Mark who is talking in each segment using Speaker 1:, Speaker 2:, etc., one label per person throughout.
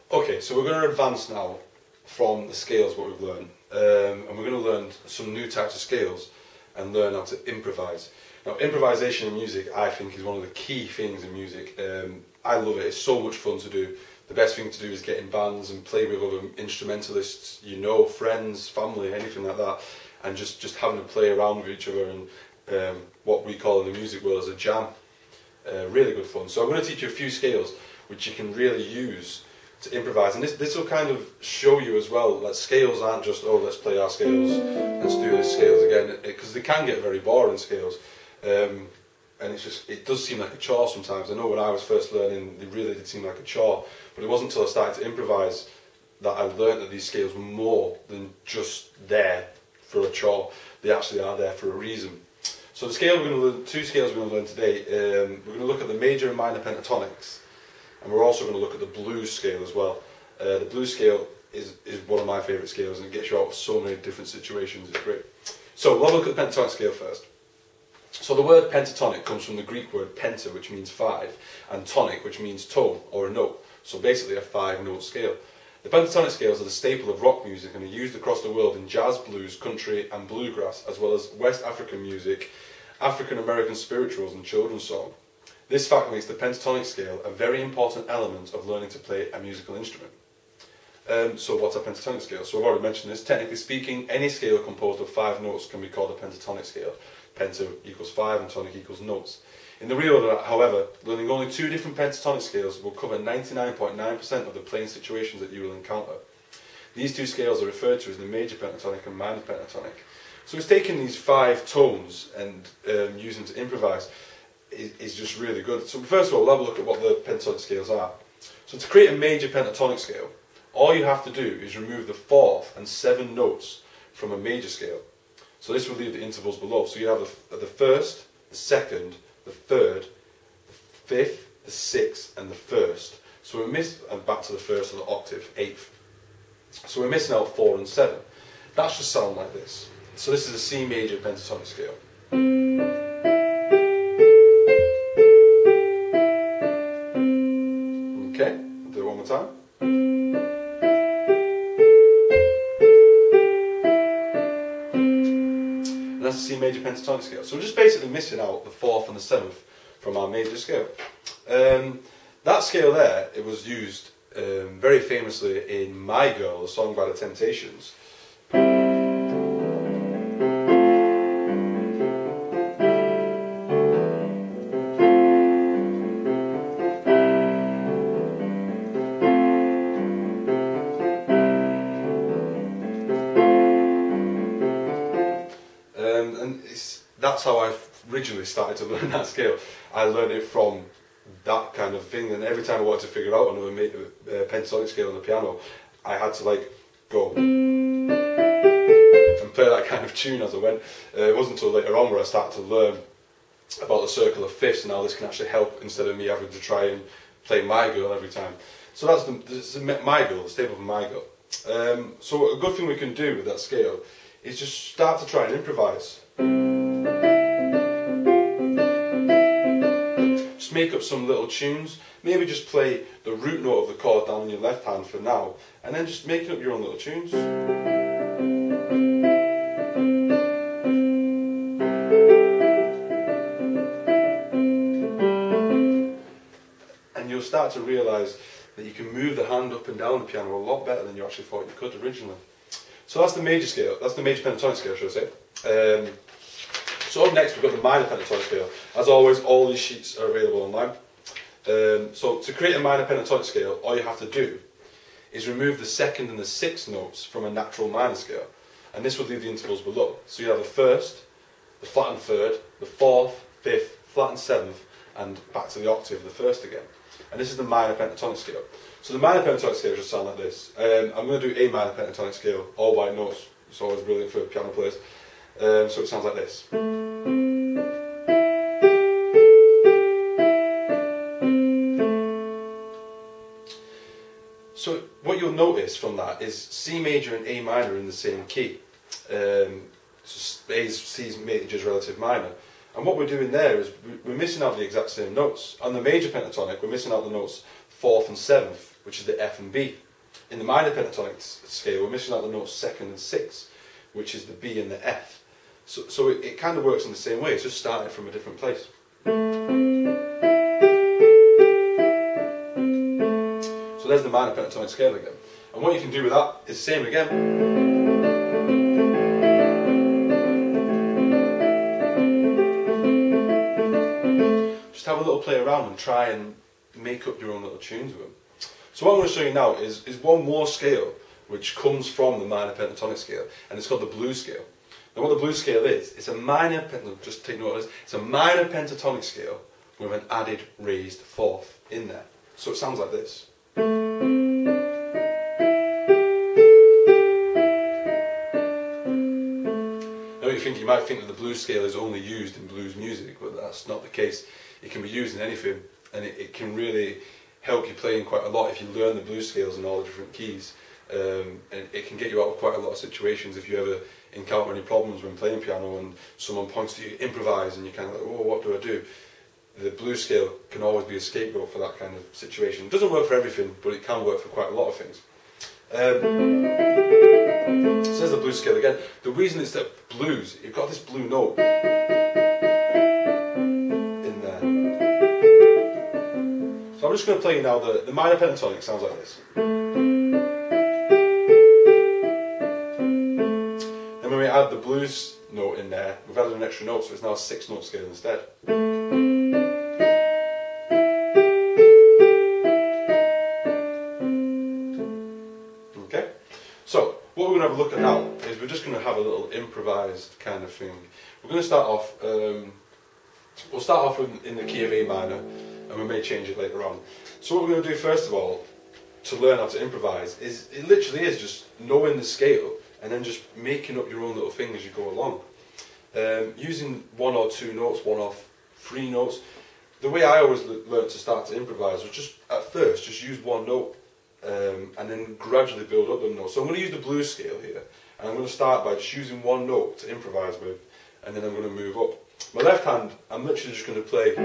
Speaker 1: Okay, so we're going to advance now from the scales what we've learned, and we're going to learn some new types of scales and learn how to improvise. Now, improvisation in music, I think, is one of the key things in music. I love it. It's so much fun to do. The best thing to do is get in bands and play with other instrumentalists, you know, friends, family, anything like that, and just having to play around with each other and what we call in the music world as a jam. Really good fun. So I'm going to teach you a few scales which you can really use to improvise, and this will kind of show you as well that scales aren't just, oh, let's play our scales, let's do the scales again, because they can get very boring, scales, and it does seem like a chore sometimes. I know when I was first learning, they really did seem like a chore, but it wasn't until I started to improvise that I learned that these scales were more than just there for a chore. They actually are there for a reason. So the scale we're going to learn, two scales we're going to learn today, we're going to look at the major and minor pentatonics. And we're also going to look at the blues scale as well. The blues scale is one of my favourite scales, and it gets you out of so many different situations. It's great. So we'll have a look at the pentatonic scale first. So the word pentatonic comes from the Greek word penta, which means five, and tonic, which means tone or a note. So basically a 5-note scale. The pentatonic scales are the staple of rock music and are used across the world in jazz, blues, country and bluegrass, as well as West African music, African American spirituals and children's song. This fact makes the pentatonic scale a very important element of learning to play a musical instrument. So what's a pentatonic scale? So I've already mentioned this. Technically speaking, any scale composed of 5 notes can be called a pentatonic scale. Penta equals 5 and tonic equals notes. In the real order, however, learning only 2 different pentatonic scales will cover 99.9% of the playing situations that you will encounter. These 2 scales are referred to as the major pentatonic and minor pentatonic. So it's taking these 5 tones and using to improvise is just really good. So first of all, we'll have a look at what the pentatonic scales are. So to create a major pentatonic scale, all you have to do is remove the 4th and 7th notes from a major scale. So this will leave the intervals below. So you have the 1st, the 2nd, the 3rd, the 5th, the 6th and the 1st. So we're missing, and back to the 1st of the octave, 8th. So we're missing out 4 and 7. That should sound like this. So this is a C major pentatonic scale. Okay, I'll do it one more time. And that's a C major pentatonic scale. So we're just basically missing out the 4th and the 7th from our major scale. That scale there, it was used very famously in My Girl, a song by the Temptations. That's how I originally started to learn that scale. I learned it from that kind of thing, and every time I wanted to figure out another pentatonic scale on the piano, I had to like go and play that kind of tune as I went. It wasn't until later on where I started to learn about the circle of fifths, and how this can actually help instead of me having to try and play My Girl every time. So that's My Girl, the staple of My Girl. So a good thing we can do with that scale is just start to try and improvise. Just make up some little tunes, maybe just play the root note of the chord down on your left hand for now, and then just making up your own little tunes. And you'll start to realise that you can move the hand up and down the piano a lot better than you actually thought you could originally. So that's the major scale, that's the major pentatonic scale, should I say. So up next we've got the minor pentatonic scale. As always, all these sheets are available online. So to create a minor pentatonic scale, all you have to do is remove the 2nd and the 6th notes from a natural minor scale, and this will leave the intervals below. So you have the 1st, the flattened 3rd, the 4th, 5th, flattened 7th, and back to the octave, the 1st again. And this is the minor pentatonic scale. So the minor pentatonic scale should sound like this. I'm going to do a minor pentatonic scale, all white notes. It's always brilliant for piano players. So it sounds like this. So what you'll notice from that is C major and A minor are in the same key. So C's major is relative minor. And what we're doing there is we're missing out the exact same notes. On the major pentatonic, we're missing out the notes 4th and 7th, which is the F and B. In the minor pentatonic scale, we're missing out the notes 2nd and 6th, which is the B and the F. So it kind of works in the same way, it's just starting from a different place. So there's the minor pentatonic scale again. And what you can do with that is the same again. Just have a little play around and try and make up your own little tunes with them. So what I'm going to show you now is one more scale which comes from the minor pentatonic scale, and it's called the blues scale. Now what the blues scale is, it's a minor, just take note of this, it's a minor pentatonic scale with an added raised fourth in there. So it sounds like this. Now you might think that the blues scale is only used in blues music, but that's not the case. It can be used in anything, and it can really help you playing quite a lot if you learn the blues scales in all the different keys. And it can get you out of quite a lot of situations if you ever encounter any problems when playing piano and someone points to you, improvise, and you're kind of like, oh, what do I do? The blues scale can always be a scapegoat for that kind of situation. It doesn't work for everything, but it can work for quite a lot of things. So there's the blues scale again. The reason it's that blues, you've got this blue note in there. So I'm just going to play you now the minor pentatonic, sounds like this. And when we add the blues note in there, we've added an extra note, so it's now a 6-note scale instead. Okay, so what we're going to have a look at now is we're just going to have a little improvised kind of thing. We're going to start off, we'll start off in the key of A minor, and we may change it later on. So what we're going to do first of all, to learn how to improvise, is it literally is just knowing the scale and then just making up your own little thing as you go along. Using 1 or 2 notes, 1 or 3 notes. The way I always learned to start to improvise was just, at first, just use 1 note and then gradually build up the notes. So I'm going to use the blues scale here, and I'm going to start by just using 1 note to improvise with, and then I'm going to move up. My left hand, I'm literally just going to play.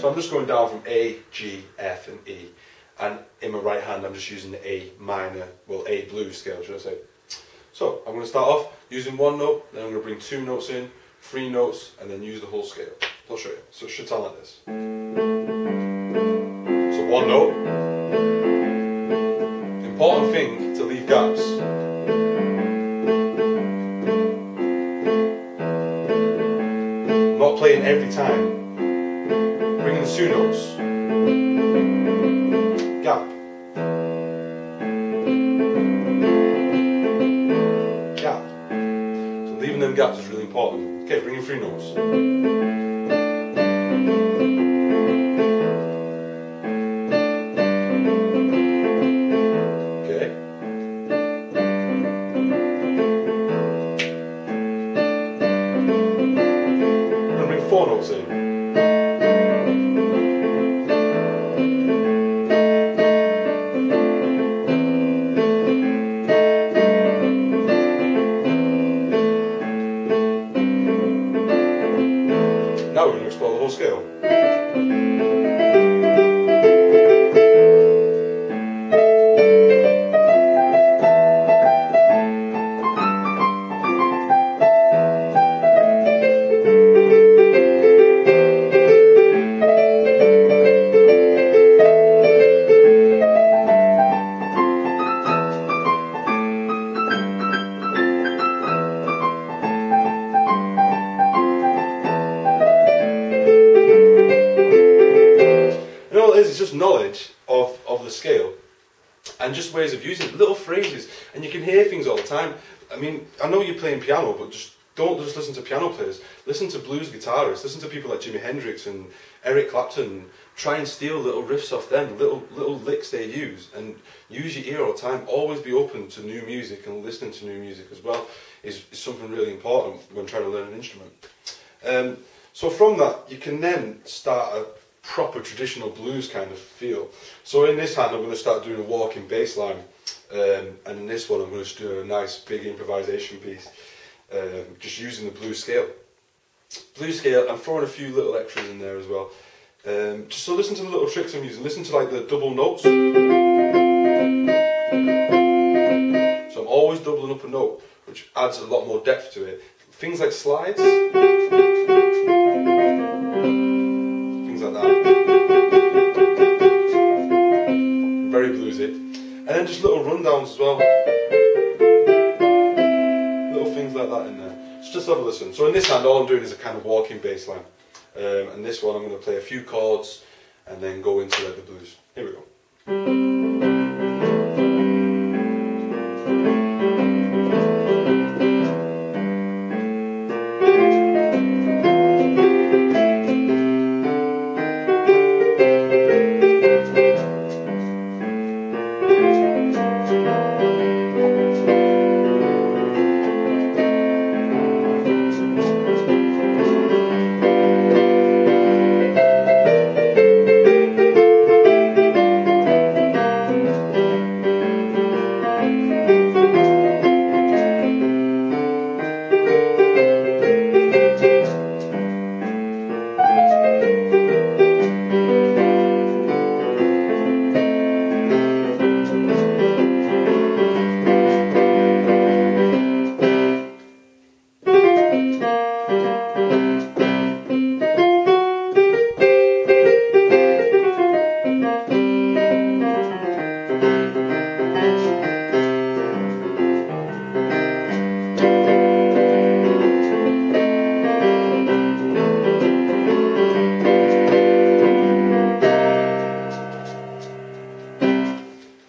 Speaker 1: So I'm just going down from A, G, F and E, and in my right hand I'm just using the A minor, well A blues scale should I say. So I'm going to start off using 1 note, then I'm going to bring 2 notes in, 3 notes, and then use the whole scale. I'll show you. So it should sound like this. So 1 note. Important thing to leave gaps. Not playing every time. Bringing the 2 notes. Gap. Gap. So leaving them gaps is really important. Okay, bringing 3 notes. Okay. I'm going to bring 4 notes in. Now we're going to explore the whole scale. It's just knowledge of the scale and just ways of using it, little phrases, and you can hear things all the time. I mean, I know you're playing piano, but don't just listen to piano players, listen to blues guitarists, listen to people like Jimi Hendrix and Eric Clapton. Try and steal little riffs off them, little licks they use, and use your ear all the time. Always be open to new music, and listening to new music as well is something really important when trying to learn an instrument. So from that, you can then start a proper traditional blues kind of feel. So in this hand I'm going to start doing a walking bass line, and in this one I'm going to do a nice big improvisation piece, just using the blues scale. blues scale, I'm throwing a few little extras in there as well. Just so listen to the little tricks I'm using. Listen to like the double notes. So I'm always doubling up a note, which adds a lot more depth to it. Things like slides, things like that. Very bluesy. And then just little rundowns as well. Little things like that in there. So just have a listen. So in this hand, all I'm doing is a kind of walking bass line. And this one I'm going to play a few chords and then go into like the blues. Here we go.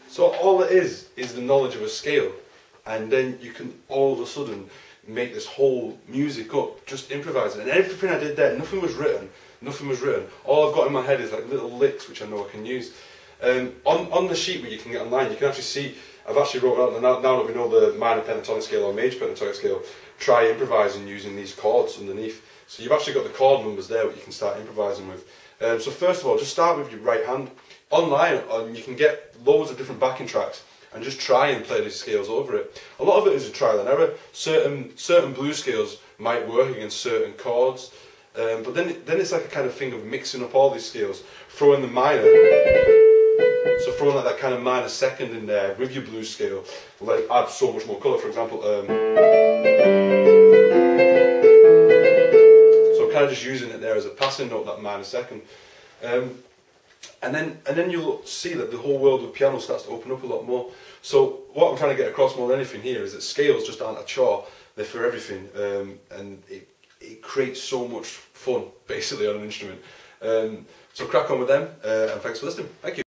Speaker 1: So all it is the knowledge of a scale, and then you can all of a sudden make this whole music up, just improvising. And everything I did there, nothing was written, All I've got in my head is like little licks which I know I can use. On the sheet where you can get online, you can actually see, I've actually wrote out, now that we know the minor pentatonic scale or major pentatonic scale, try improvising using these chords underneath. So you've actually got the chord numbers there that you can start improvising with. So first of all, just start with your right hand. Online, you can get loads of different backing tracks and just try and play these scales over it. A lot of it is a trial and error. Certain blues scales might work against certain chords, but then it's like a kind of thing of mixing up all these scales, throwing the minor, so throwing like that kind of minor second in there with your blues scale will like add so much more colour. For example, so I'm kind of just using it there as a passing note, that minor second. And then you'll see that the whole world of piano starts to open up a lot more. So what I'm trying to get across more than anything here is that scales just aren't a chore, they're for everything, and it creates so much fun basically on an instrument. So crack on with them, and thanks for listening. Thank you.